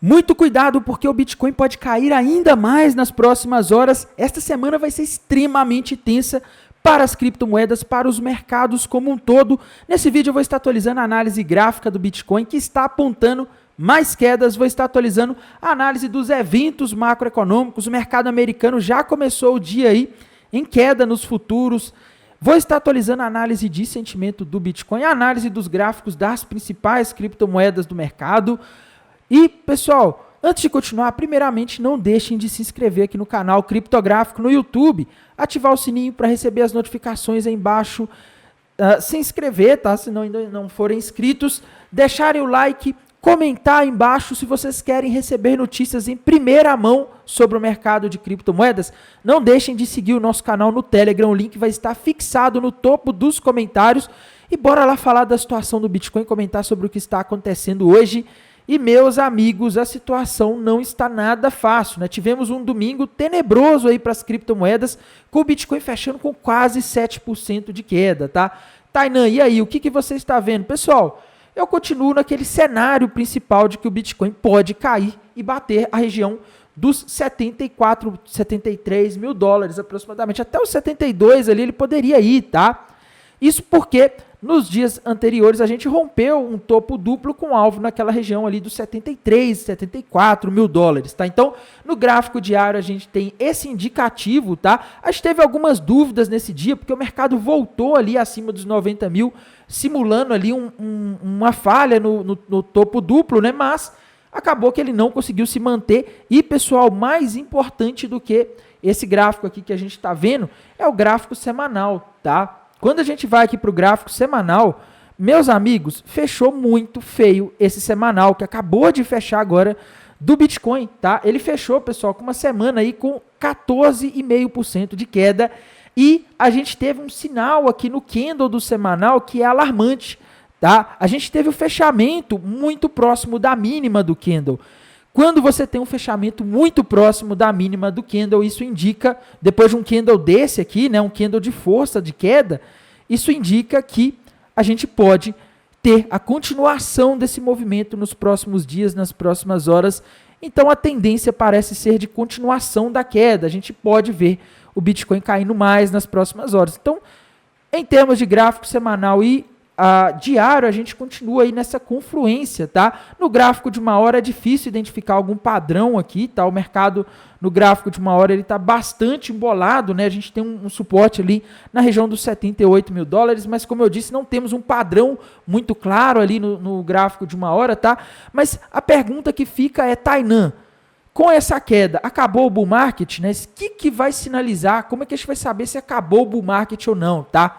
Muito cuidado, porque o Bitcoin pode cair ainda mais nas próximas horas. Esta semana vai ser extremamente tensa para as criptomoedas, para os mercados como um todo. Nesse vídeo eu vou estar atualizando a análise gráfica do Bitcoin, que está apontando mais quedas. Vou estar atualizando a análise dos eventos macroeconômicos. O mercado americano já começou o dia aí em queda nos futuros. Vou estar atualizando a análise de sentimento do Bitcoin, a análise dos gráficos das principais criptomoedas do mercado. E, pessoal, antes de continuar, primeiramente não deixem de se inscrever aqui no canal Criptográfico no YouTube, ativar o sininho para receber as notificações aí embaixo, se inscrever, tá? Se ainda não forem inscritos, deixarem o like, comentar aí embaixo se vocês querem receber notícias em primeira mão sobre o mercado de criptomoedas. Não deixem de seguir o nosso canal no Telegram, o link vai estar fixado no topo dos comentários. E bora lá falar da situação do Bitcoin, comentar sobre o que está acontecendo hoje. E, meus amigos, a situação não está nada fácil, né? Tivemos um domingo tenebroso aí para as criptomoedas, com o Bitcoin fechando com quase 7% de queda, tá? Tainan, e aí, o que você está vendo? Pessoal, eu continuo naquele cenário principal de que o Bitcoin pode cair e bater a região dos 74, 73 mil dólares aproximadamente. Até os 72 ali ele poderia ir, tá? Isso porque nos dias anteriores a gente rompeu um topo duplo com alvo naquela região ali dos 73, 74 mil dólares, tá? Então, no gráfico diário a gente tem esse indicativo, tá? A gente teve algumas dúvidas nesse dia, porque o mercado voltou ali acima dos 90 mil, simulando ali uma falha no topo duplo, né? Mas acabou que ele não conseguiu se manter. E, pessoal, mais importante do que esse gráfico aqui que a gente está vendo é o gráfico semanal, tá? Quando a gente vai aqui para o gráfico semanal, meus amigos, fechou muito feio esse semanal, que acabou de fechar agora do Bitcoin, tá? Ele fechou, pessoal, com uma semana aí com 14,5% de queda. E a gente teve um sinal aqui no candle do semanal que é alarmante, tá? A gente teve o fechamento muito próximo da mínima do candle. Quando você tem um fechamento muito próximo da mínima do candle, isso indica, depois de um candle desse aqui, né, um candle de força, de queda, isso indica que a gente pode ter a continuação desse movimento nos próximos dias, nas próximas horas. Então a tendência parece ser de continuação da queda. A gente pode ver o Bitcoin caindo mais nas próximas horas. Então, em termos de gráfico semanal e diário, a gente continua aí nessa confluência, tá? No gráfico de uma hora é difícil identificar algum padrão aqui, tá? O mercado no gráfico de uma hora ele tá bastante embolado, né? A gente tem um suporte ali na região dos 78 mil dólares, mas como eu disse, não temos um padrão muito claro ali no gráfico de uma hora, tá? Mas a pergunta que fica é, Tainan, com essa queda, acabou o bull market, né? O que vai sinalizar? Como é que a gente vai saber se acabou o bull market ou não, tá?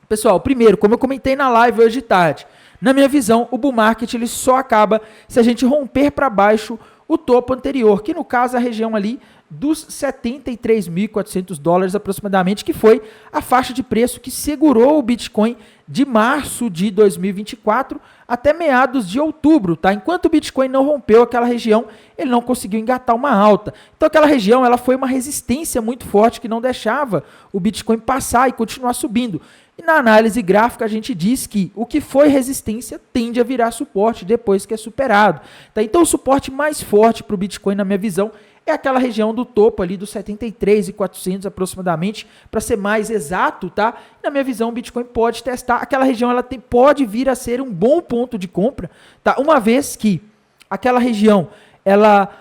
Pessoal, primeiro, como eu comentei na live hoje de tarde, na minha visão, o bull market ele só acaba se a gente romper para baixo o topo anterior, que no caso é a região ali dos 73.400 dólares aproximadamente, que foi a faixa de preço que segurou o Bitcoin de março de 2024 até meados de outubro, tá? Enquanto o Bitcoin não rompeu aquela região, ele não conseguiu engatar uma alta. Então aquela região ela foi uma resistência muito forte que não deixava o Bitcoin passar e continuar subindo. E na análise gráfica a gente diz que o que foi resistência tende a virar suporte depois que é superado. Tá? Então o suporte mais forte para o Bitcoin, na minha visão, é aquela região do topo ali dos 73.400 aproximadamente, para ser mais exato, tá? Na minha visão, o Bitcoin pode testar, aquela região ela pode vir a ser um bom ponto de compra, tá? Uma vez que aquela região, ela,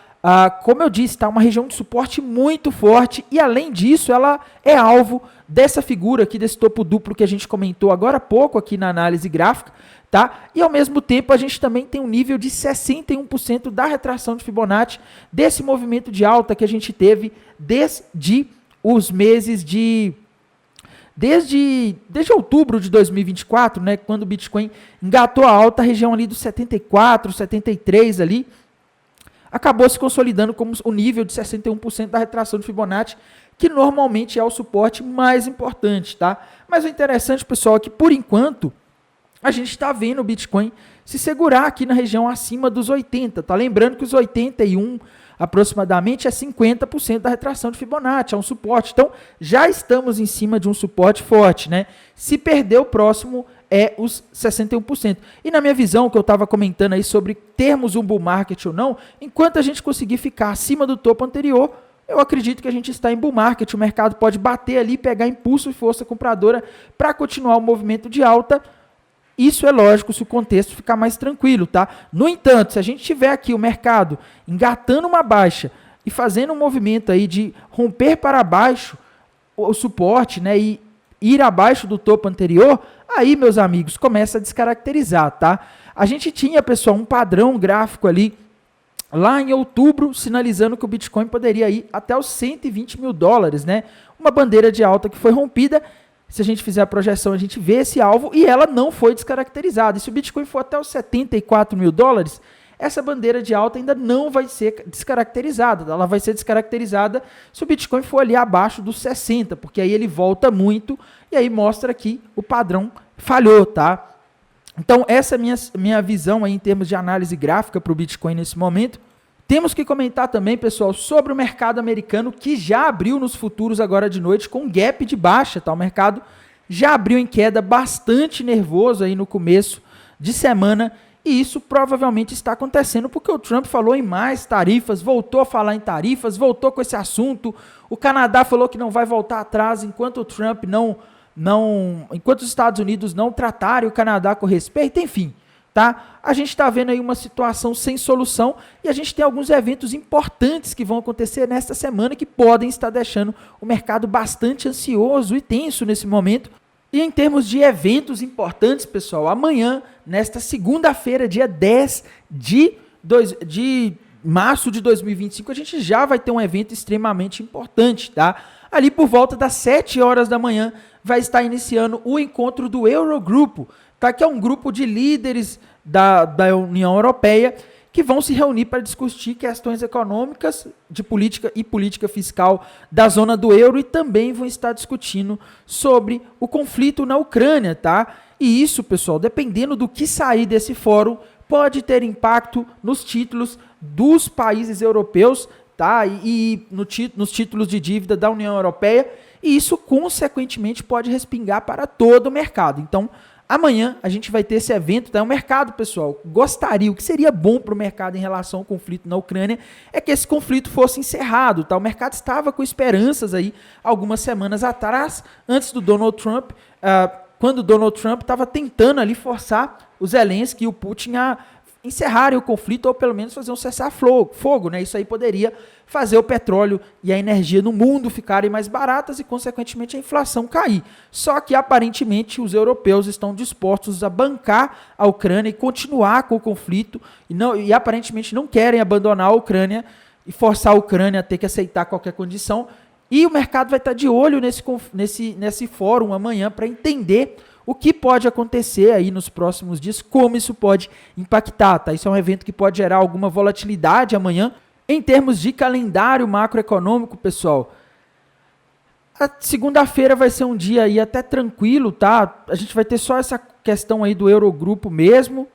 como eu disse, tá uma região de suporte muito forte e além disso, ela é alvo dessa figura aqui, desse topo duplo que a gente comentou agora há pouco aqui na análise gráfica, tá? E ao mesmo tempo a gente também tem um nível de 61% da retração de Fibonacci desse movimento de alta que a gente teve desde os meses de... Desde outubro de 2024, né, quando o Bitcoin engatou a alta, a região ali dos 74, 73 ali, acabou se consolidando como o nível de 61% da retração de Fibonacci, que normalmente é o suporte mais importante, tá? Mas o interessante, pessoal, é que por enquanto a gente está vendo o Bitcoin se segurar aqui na região acima dos 80, tá? Lembrando que os 81 aproximadamente é 50% da retração de Fibonacci, é um suporte. Então, já estamos em cima de um suporte forte, né? Se perder o próximo, é os 61%. E na minha visão, que eu estava comentando aí sobre termos um bull market ou não, enquanto a gente conseguir ficar acima do topo anterior, eu acredito que a gente está em bull market, o mercado pode bater ali, pegar impulso e força compradora para continuar o movimento de alta. Isso é lógico se o contexto ficar mais tranquilo, tá? No entanto, se a gente tiver aqui o mercado engatando uma baixa e fazendo um movimento aí de romper para baixo o suporte, né, e ir abaixo do topo anterior, aí, meus amigos, começa a descaracterizar, tá? A gente tinha, pessoal, um padrão gráfico ali lá em outubro, sinalizando que o Bitcoin poderia ir até os 120 mil dólares, né? Uma bandeira de alta que foi rompida. Se a gente fizer a projeção, a gente vê esse alvo e ela não foi descaracterizada. E se o Bitcoin for até os 74 mil dólares, essa bandeira de alta ainda não vai ser descaracterizada. Ela vai ser descaracterizada se o Bitcoin for ali abaixo dos 60, porque aí ele volta muito e aí mostra que o padrão falhou, tá? Então, essa é a minha visão aí em termos de análise gráfica para o Bitcoin nesse momento. Temos que comentar também, pessoal, sobre o mercado americano, que já abriu nos futuros agora de noite com um gap de baixa, tá? O mercado já abriu em queda, bastante nervoso aí no começo de semana, e isso provavelmente está acontecendo porque o Trump falou em mais tarifas, voltou a falar em tarifas, voltou com esse assunto. O Canadá falou que não vai voltar atrás enquanto o Trump enquanto os Estados Unidos não tratarem o Canadá com respeito, enfim, tá? A gente está vendo aí uma situação sem solução e a gente tem alguns eventos importantes que vão acontecer nesta semana que podem estar deixando o mercado bastante ansioso e tenso nesse momento. E em termos de eventos importantes, pessoal, amanhã, nesta segunda-feira, dia 10 de março de 2025, a gente já vai ter um evento extremamente importante, tá? Ali por volta das 7 horas da manhã, vai estar iniciando o encontro do Eurogrupo, tá? Que é um grupo de líderes da União Europeia que vão se reunir para discutir questões econômicas de política e política fiscal da zona do euro e também vão estar discutindo sobre o conflito na Ucrânia, tá? E isso, pessoal, dependendo do que sair desse fórum, pode ter impacto nos títulos dos países europeus, tá? E nos títulos de dívida da União Europeia, e isso, consequentemente, pode respingar para todo o mercado. Então, amanhã a gente vai ter esse evento, tá? O mercado, pessoal, o que seria bom para o mercado em relação ao conflito na Ucrânia é que esse conflito fosse encerrado, tá? O mercado estava com esperanças aí, algumas semanas atrás, antes do Donald Trump, quando o Donald Trump estava tentando ali forçar o Zelensky e o Putin a encerrarem o conflito ou pelo menos fazer um cessar-fogo, né? Isso aí poderia fazer o petróleo e a energia no mundo ficarem mais baratas e, consequentemente, a inflação cair. Só que, aparentemente, os europeus estão dispostos a bancar a Ucrânia e continuar com o conflito e aparentemente não querem abandonar a Ucrânia e forçar a Ucrânia a ter que aceitar qualquer condição. E o mercado vai estar de olho nesse fórum amanhã para entender o que pode acontecer aí nos próximos dias, como isso pode impactar, tá? Isso é um evento que pode gerar alguma volatilidade amanhã. Em termos de calendário macroeconômico, pessoal, a segunda-feira vai ser um dia aí até tranquilo, tá? A gente vai ter só essa questão aí do Eurogrupo mesmo.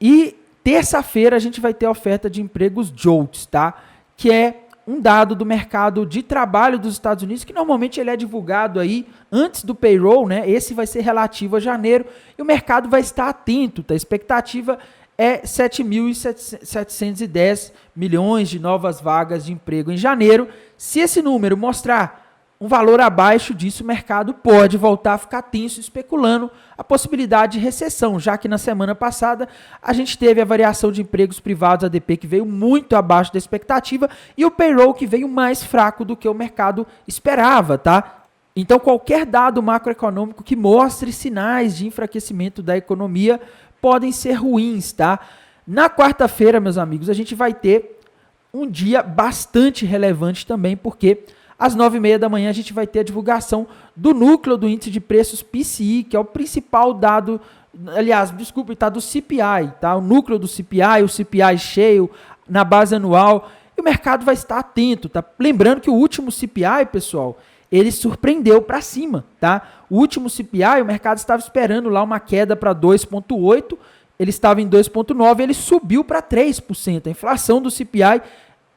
E terça-feira a gente vai ter a oferta de empregos JOLTS, tá? Que é um dado do mercado de trabalho dos Estados Unidos, que normalmente ele é divulgado aí antes do payroll, né? Esse vai ser relativo a janeiro e o mercado vai estar atento, tá? A expectativa é 7.710 milhões de novas vagas de emprego em janeiro. Se esse número mostrar um valor abaixo disso, o mercado pode voltar a ficar tenso, especulando a possibilidade de recessão, já que na semana passada a gente teve a variação de empregos privados, ADP, que veio muito abaixo da expectativa, e o payroll, que veio mais fraco do que o mercado esperava, tá? Então, qualquer dado macroeconômico que mostre sinais de enfraquecimento da economia podem ser ruins, tá? Na quarta-feira, meus amigos, a gente vai ter um dia bastante relevante também, porque às 9h30 da manhã a gente vai ter a divulgação do núcleo do índice de preços PCI, que é o principal dado, tá, do CPI, tá? O núcleo do CPI, o CPI cheio na base anual, e o mercado vai estar atento, tá? Lembrando que o último CPI, pessoal, ele surpreendeu para cima, tá? O último CPI, o mercado estava esperando lá uma queda para 2,8%, ele estava em 2,9%, ele subiu para 3%. A inflação do CPI,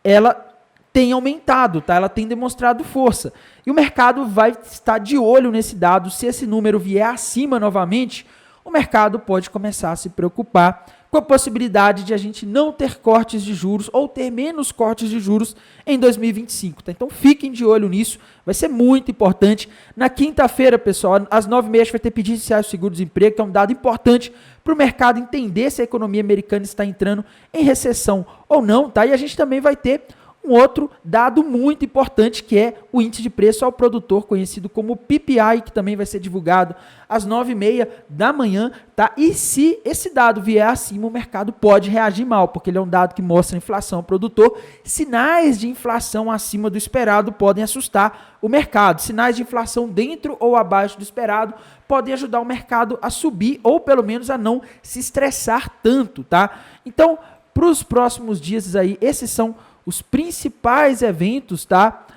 ela tem aumentado, tá? Ela tem demonstrado força. E o mercado vai estar de olho nesse dado. Se esse número vier acima novamente, o mercado pode começar a se preocupar com a possibilidade de a gente não ter cortes de juros ou ter menos cortes de juros em 2025. Tá? Então fiquem de olho nisso, vai ser muito importante. Na quinta-feira, pessoal, às 9h30 a gente vai ter pedido iniciais do seguro-desemprego, que é um dado importante para o mercado entender se a economia americana está entrando em recessão ou não. Tá? E a gente também vai ter um outro dado muito importante, que é o índice de preço ao produtor, conhecido como PPI, que também vai ser divulgado às 9h30 da manhã, tá? E se esse dado vier acima, o mercado pode reagir mal, porque ele é um dado que mostra a inflação ao produtor. Sinais de inflação acima do esperado podem assustar o mercado. Sinais de inflação dentro ou abaixo do esperado podem ajudar o mercado a subir, ou pelo menos a não se estressar tanto, tá? Então, para os próximos dias aí, esses são os principais eventos, tá?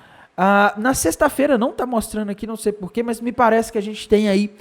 Na sexta-feira, não está mostrando aqui, não sei porquê, mas me parece que a gente tem aí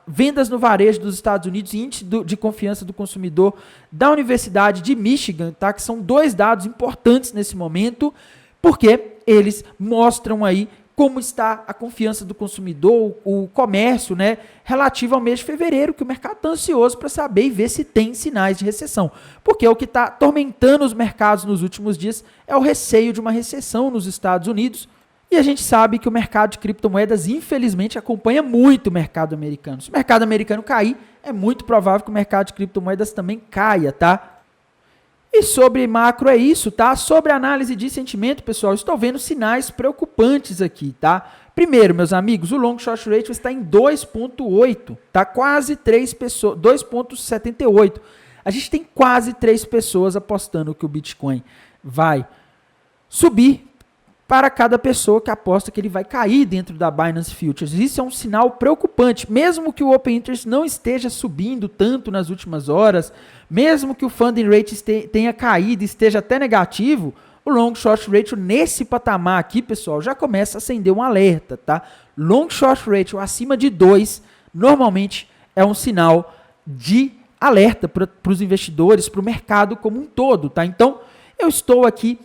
vendas no varejo dos Estados Unidos e índice de confiança do consumidor da Universidade de Michigan, tá? Que são 2 dados importantes nesse momento, porque eles mostram aí como está a confiança do consumidor, o comércio, né, relativo ao mês de fevereiro, que o mercado está ansioso para saber e ver se tem sinais de recessão. Porque o que está atormentando os mercados nos últimos dias é o receio de uma recessão nos Estados Unidos. E a gente sabe que o mercado de criptomoedas, infelizmente, acompanha muito o mercado americano. Se o mercado americano cair, é muito provável que o mercado de criptomoedas também caia, tá? E sobre macro é isso, tá? Sobre análise de sentimento, pessoal, estou vendo sinais preocupantes aqui, tá? Primeiro, meus amigos, o long short ratio está em 2.8, tá? Quase 3 pessoas, 2.78. A gente tem quase 3 pessoas apostando que o Bitcoin vai subir para cada pessoa que aposta que ele vai cair dentro da Binance Futures. Isso é um sinal preocupante, mesmo que o Open Interest não esteja subindo tanto nas últimas horas, mesmo que o funding rate tenha caído e esteja até negativo, o long short ratio nesse patamar aqui, pessoal, já começa a acender um alerta, tá? Long short ratio acima de 2, normalmente é um sinal de alerta para os investidores, para o mercado como um todo, tá? Então, eu estou aqui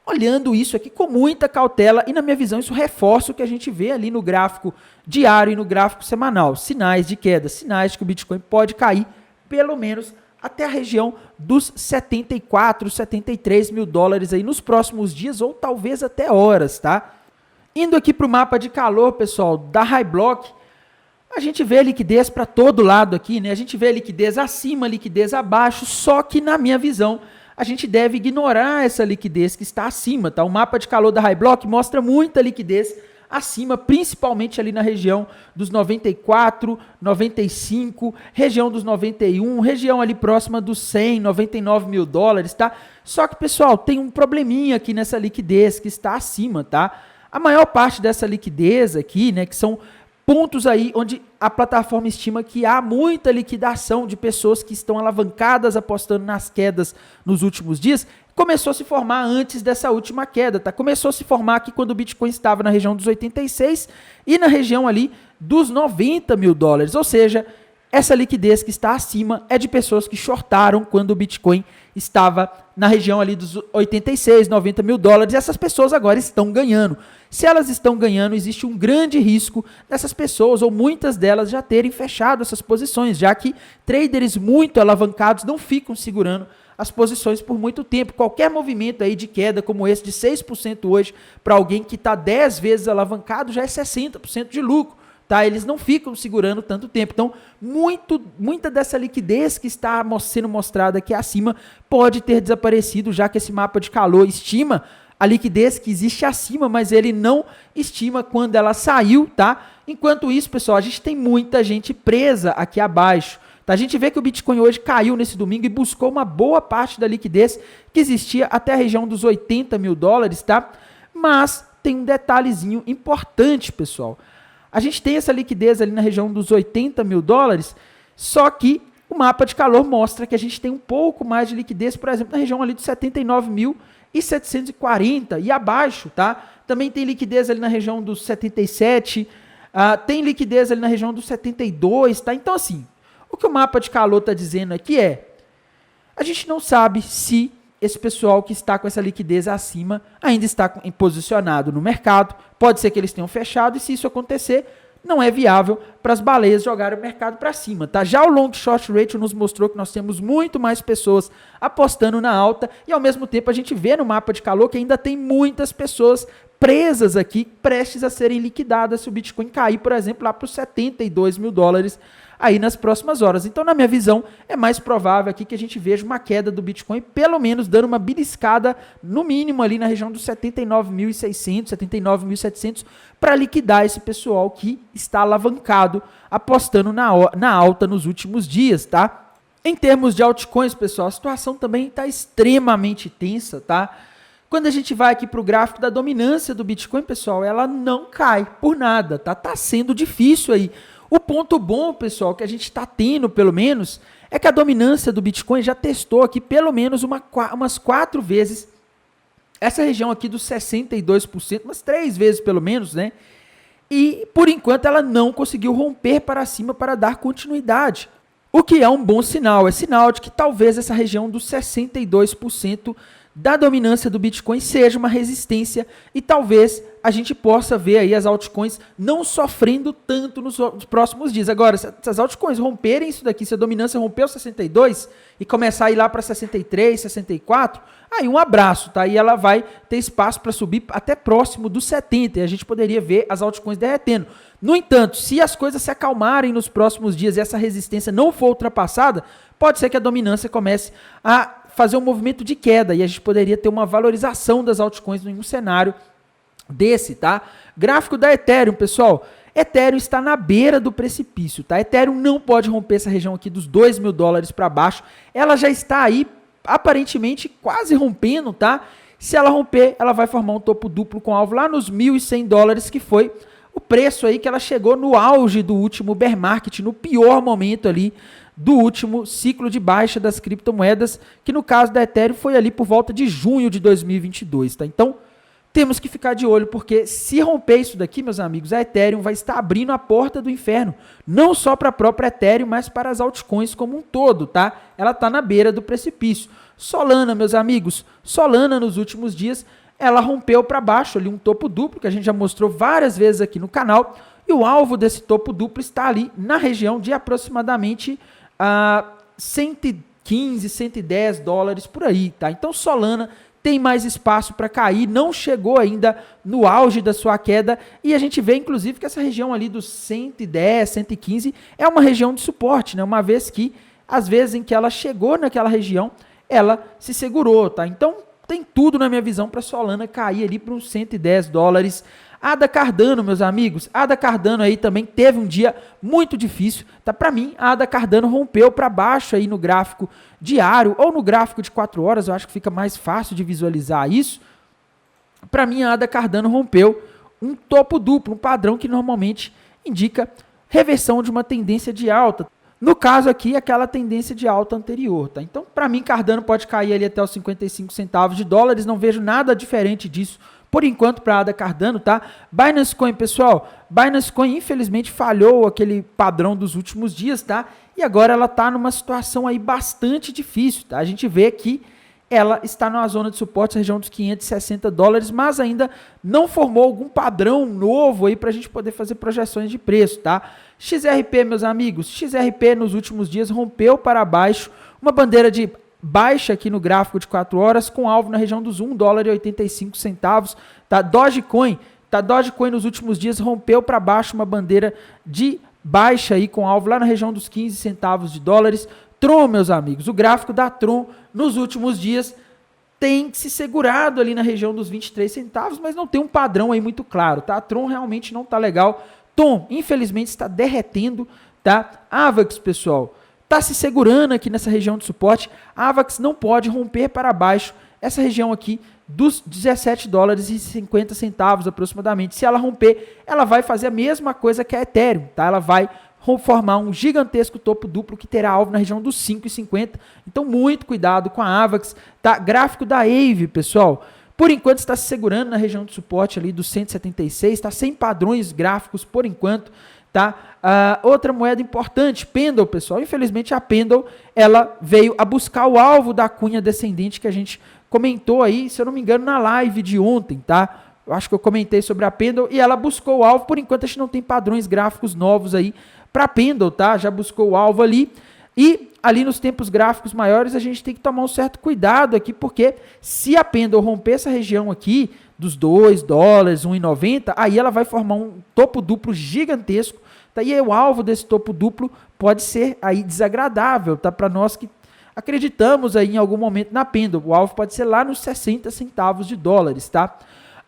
olhando isso aqui com muita cautela e, na minha visão, isso reforça o que a gente vê ali no gráfico diário e no gráfico semanal. Sinais de queda, sinais de que o Bitcoin pode cair pelo menos até a região dos 74, 73 mil dólares aí nos próximos dias ou talvez até horas, tá? Indo aqui para o mapa de calor, pessoal, da HighBlock, a gente vê liquidez para todo lado aqui, né? A gente vê liquidez acima, liquidez abaixo, só que, na minha visão, a gente deve ignorar essa liquidez que está acima, tá? O mapa de calor da HighBlock mostra muita liquidez acima, principalmente ali na região dos 94, 95, região dos 91, região ali próxima dos 100, 99 mil dólares, tá? Só que, pessoal, tem um probleminha aqui nessa liquidez que está acima, tá? A maior parte dessa liquidez aqui, né, que são pontos aí onde a plataforma estima que há muita liquidação de pessoas que estão alavancadas apostando nas quedas nos últimos dias, começou a se formar antes dessa última queda, tá? Começou a se formar aqui quando o Bitcoin estava na região dos 86 e na região ali dos 90 mil dólares, ou seja, essa liquidez que está acima é de pessoas que shortaram quando o Bitcoin estava na região ali dos 86, 90 mil dólares, e essas pessoas agora estão ganhando. Se elas estão ganhando, existe um grande risco dessas pessoas, ou muitas delas, já terem fechado essas posições, já que traders muito alavancados não ficam segurando as posições por muito tempo. Qualquer movimento aí de queda como esse de 6% hoje, para alguém que está 10 vezes alavancado, já é 60% de lucro. Tá? Eles não ficam segurando tanto tempo. Então, muita dessa liquidez que está sendo mostrada aqui acima pode ter desaparecido, já que esse mapa de calor estima a liquidez que existe acima, mas ele não estima quando ela saiu, tá? Enquanto isso, pessoal, a gente tem muita gente presa aqui abaixo. Tá? A gente vê que o Bitcoin hoje caiu nesse domingo e buscou uma boa parte da liquidez que existia até a região dos 80 mil dólares, tá? Mas tem um detalhezinho importante, pessoal. A gente tem essa liquidez ali na região dos 80 mil dólares, só que o mapa de calor mostra que a gente tem um pouco mais de liquidez, por exemplo, na região ali dos 79.740 e abaixo, tá? Também tem liquidez ali na região dos 77, tem liquidez ali na região dos 72, tá? Então, assim, o que o mapa de calor está dizendo aqui é, a gente não sabe se esse pessoal que está com essa liquidez acima ainda está posicionado no mercado. Pode ser que eles tenham fechado e se isso acontecer, não é viável para as baleias jogarem o mercado para cima, tá? Já o long short ratio nos mostrou que nós temos muito mais pessoas apostando na alta e ao mesmo tempo a gente vê no mapa de calor que ainda tem muitas pessoas presas aqui, prestes a serem liquidadas se o Bitcoin cair, por exemplo, lá para os 72 mil dólares aí nas próximas horas. Então, na minha visão, é mais provável aqui que a gente veja uma queda do Bitcoin, pelo menos dando uma beliscada, no mínimo ali na região dos 79.600, 79.700, para liquidar esse pessoal que está alavancado, apostando na alta nos últimos dias, tá? Em termos de altcoins, pessoal, a situação também está extremamente tensa, tá? Quando a gente vai aqui para o gráfico da dominância do Bitcoin, pessoal, ela não cai por nada, tá? Tá sendo difícil aí. O ponto bom, pessoal, que a gente está tendo, pelo menos, é que a dominância do Bitcoin já testou aqui pelo menos umas 4 vezes essa região aqui dos 62%, umas 3 vezes pelo menos, né? E, por enquanto, ela não conseguiu romper para cima para dar continuidade. O que é um bom sinal. É sinal de que talvez essa região dos 62% da dominância do Bitcoin seja uma resistência e talvez a gente possa ver aí as altcoins não sofrendo tanto nos próximos dias. Agora, se as altcoins romperem isso daqui, se a dominância romper os 62 e começar a ir lá para 63, 64, aí um abraço, tá? E ela vai ter espaço para subir até próximo dos 70 e a gente poderia ver as altcoins derretendo. No entanto, se as coisas se acalmarem nos próximos dias e essa resistência não for ultrapassada, pode ser que a dominância comece a fazer um movimento de queda e a gente poderia ter uma valorização das altcoins em um cenário desse, tá? Gráfico da Ethereum, pessoal. Ethereum está na beira do precipício, tá? Ethereum não pode romper essa região aqui dos 2 mil dólares para baixo. Ela já está aí, aparentemente, quase rompendo, tá? Se ela romper, ela vai formar um topo duplo com alvo lá nos 1.100 dólares, que foi o preço aí que ela chegou no auge do último bear market, no pior momento ali do último ciclo de baixa das criptomoedas, que no caso da Ethereum foi ali por volta de junho de 2022, tá? Então, temos que ficar de olho, porque se romper isso daqui, meus amigos, a Ethereum vai estar abrindo a porta do inferno, não só para a própria Ethereum, mas para as altcoins como um todo, tá? Ela está na beira do precipício. Solana, meus amigos, Solana nos últimos dias, ela rompeu para baixo ali um topo duplo, que a gente já mostrou várias vezes aqui no canal, e o alvo desse topo duplo está ali na região de aproximadamente 115, 110 dólares por aí, tá? Então Solana tem mais espaço para cair, não chegou ainda no auge da sua queda e a gente vê inclusive que essa região ali dos 110, 115 é uma região de suporte, né? Uma vez que, às vezes em que ela chegou naquela região, ela se segurou, tá? Então tem tudo na minha visão para Solana cair ali para uns 110 dólares. ADA Cardano, meus amigos, ADA Cardano aí também teve um dia muito difícil, tá? Para mim, a ADA Cardano rompeu para baixo aí no gráfico diário ou no gráfico de 4 horas, eu acho que fica mais fácil de visualizar isso. Para mim, a ADA Cardano rompeu um topo duplo, um padrão que normalmente indica reversão de uma tendência de alta. No caso aqui, aquela tendência de alta anterior, tá? Então, para mim, Cardano pode cair ali até os 55 centavos de dólares, não vejo nada diferente disso por enquanto para a ADA Cardano, tá? Binance Coin, pessoal, Binance Coin infelizmente falhou aquele padrão dos últimos dias, tá? E agora ela tá numa situação aí bastante difícil, tá? A gente vê que ela está na zona de suporte, na região dos 560 dólares, mas ainda não formou algum padrão novo aí para a gente poder fazer projeções de preço, tá? XRP, meus amigos, XRP nos últimos dias rompeu para baixo, uma bandeira de baixa aqui no gráfico de 4 horas, com alvo na região dos 1 dólar e 85 centavos, tá? Dogecoin nos últimos dias rompeu para baixo uma bandeira de baixa aí com alvo lá na região dos 15 centavos de dólares. Tron, meus amigos, o gráfico da Tron nos últimos dias tem se segurado ali na região dos 23 centavos, mas não tem um padrão aí muito claro, tá? A Tron realmente não tá legal. Tom, infelizmente, está derretendo, tá? Avax, pessoal, está se segurando aqui nessa região de suporte. A Avax não pode romper para baixo essa região aqui dos 17 dólares e 50 centavos aproximadamente. Se ela romper, ela vai fazer a mesma coisa que a Ethereum, tá? Ela vai formar um gigantesco topo duplo que terá alvo na região dos 5,50. Então, muito cuidado com a Avax, tá? Gráfico da Aave, pessoal, por enquanto está se segurando na região de suporte ali dos 176, está sem padrões gráficos por enquanto. tá? Outra moeda importante, Pendle, pessoal. Infelizmente a Pendle, ela veio a buscar o alvo da cunha descendente que a gente comentou aí, se eu não me engano, na live de ontem, tá? Eu acho que eu comentei sobre a Pendle e ela buscou o alvo. Por enquanto a gente não tem padrões gráficos novos aí para Pendle, tá? Já buscou o alvo ali. E ali nos tempos gráficos maiores a gente tem que tomar um certo cuidado aqui, porque se a Pendle romper essa região aqui dos 2 dólares, 1,90, aí ela vai formar um topo duplo gigantesco. Tá? E aí o alvo desse topo duplo pode ser aí desagradável, tá? Para nós que acreditamos aí em algum momento na Pendle. O alvo pode ser lá nos 60 centavos de dólares, tá?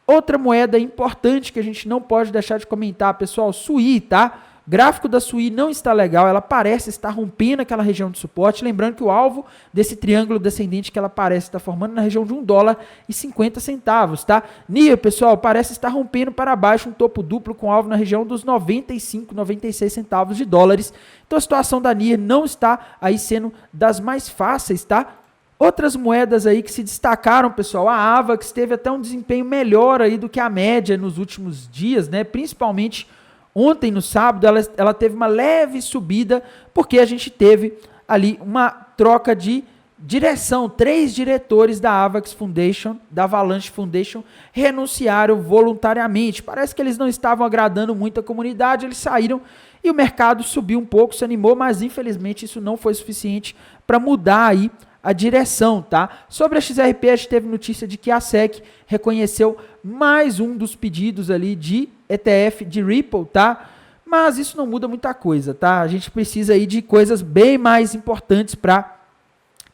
Outra moeda importante que a gente não pode deixar de comentar, pessoal, SUI, tá? Gráfico da SUI não está legal, ela parece estar rompendo aquela região de suporte, lembrando que o alvo desse triângulo descendente que ela parece estar formando na região de 1 dólar e 50 centavos, tá? NIR, pessoal, parece estar rompendo para baixo um topo duplo com alvo na região dos 95, 96 centavos de dólares. Então a situação da NIR não está aí sendo das mais fáceis, tá? Outras moedas aí que se destacaram, pessoal, a AVAX teve até um desempenho melhor aí do que a média nos últimos dias, né? Principalmente ontem, no sábado, ela teve uma leve subida, porque a gente teve ali uma troca de direção. 3 diretores da Avax Foundation, da Avalanche Foundation, renunciaram voluntariamente. Parece que eles não estavam agradando muito a comunidade, eles saíram e o mercado subiu um pouco, se animou, mas infelizmente isso não foi suficiente para mudar aí a direção, tá? Sobre a XRP, a gente teve notícia de que a SEC reconheceu mais um dos pedidos ali de ETF de Ripple, tá? Mas isso não muda muita coisa, tá? A gente precisa aí de coisas bem mais importantes para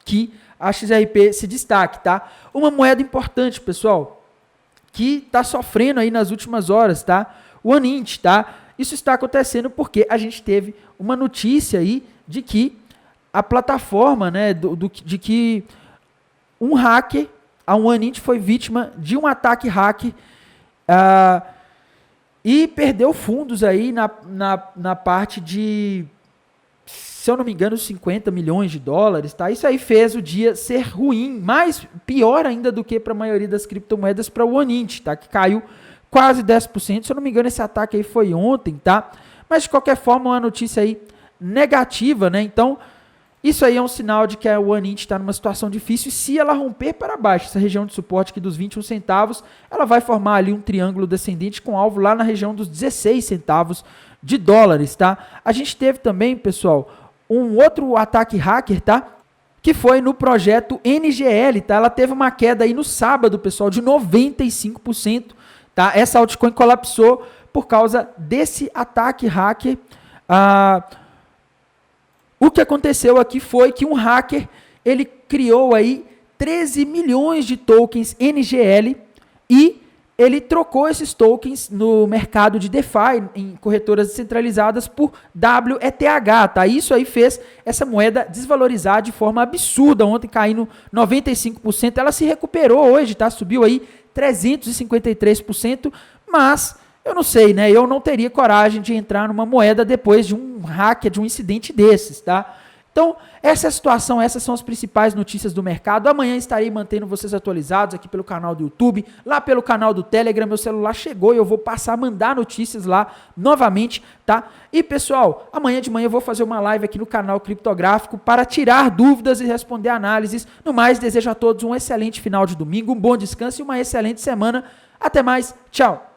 que a XRP se destaque, tá? Uma moeda importante, pessoal, que está sofrendo aí nas últimas horas, tá? O Anint, tá? Isso está acontecendo porque a gente teve uma notícia aí de que a plataforma, né, de que um hacker, a OneInt foi vítima de um ataque hacker e perdeu fundos aí na parte de, se eu não me engano, 50 milhões de dólares, tá? Isso aí fez o dia ser ruim, mas pior ainda do que para a maioria das criptomoedas para o OneInt, tá? Que caiu quase 10%, se eu não me engano esse ataque aí foi ontem, tá? Mas de qualquer forma uma notícia aí negativa, né? Então isso aí é um sinal de que a OneInt está numa situação difícil e se ela romper para baixo, essa região de suporte aqui dos 21 centavos, ela vai formar ali um triângulo descendente com alvo lá na região dos 16 centavos de dólares, tá? A gente teve também, pessoal, um outro ataque hacker, tá? Que foi no projeto NGL, tá? Ela teve uma queda aí no sábado, pessoal, de 95%, tá? Essa altcoin colapsou por causa desse ataque hacker. O que aconteceu aqui foi que um hacker, ele criou aí 13 milhões de tokens NGL e ele trocou esses tokens no mercado de DeFi, em corretoras descentralizadas, por WETH, tá? Isso aí fez essa moeda desvalorizar de forma absurda, ontem caindo 95%, ela se recuperou hoje, tá? Subiu aí 353%, mas eu não sei, né? Eu não teria coragem de entrar numa moeda depois de um hacker, de um incidente desses, tá? Então, essa é a situação, essas são as principais notícias do mercado. Amanhã estarei mantendo vocês atualizados aqui pelo canal do YouTube, lá pelo canal do Telegram. Meu celular chegou e eu vou passar a mandar notícias lá novamente, tá? E, pessoal, amanhã de manhã eu vou fazer uma live aqui no canal Criptográfico para tirar dúvidas e responder análises. No mais, desejo a todos um excelente final de domingo, um bom descanso e uma excelente semana. Até mais, tchau!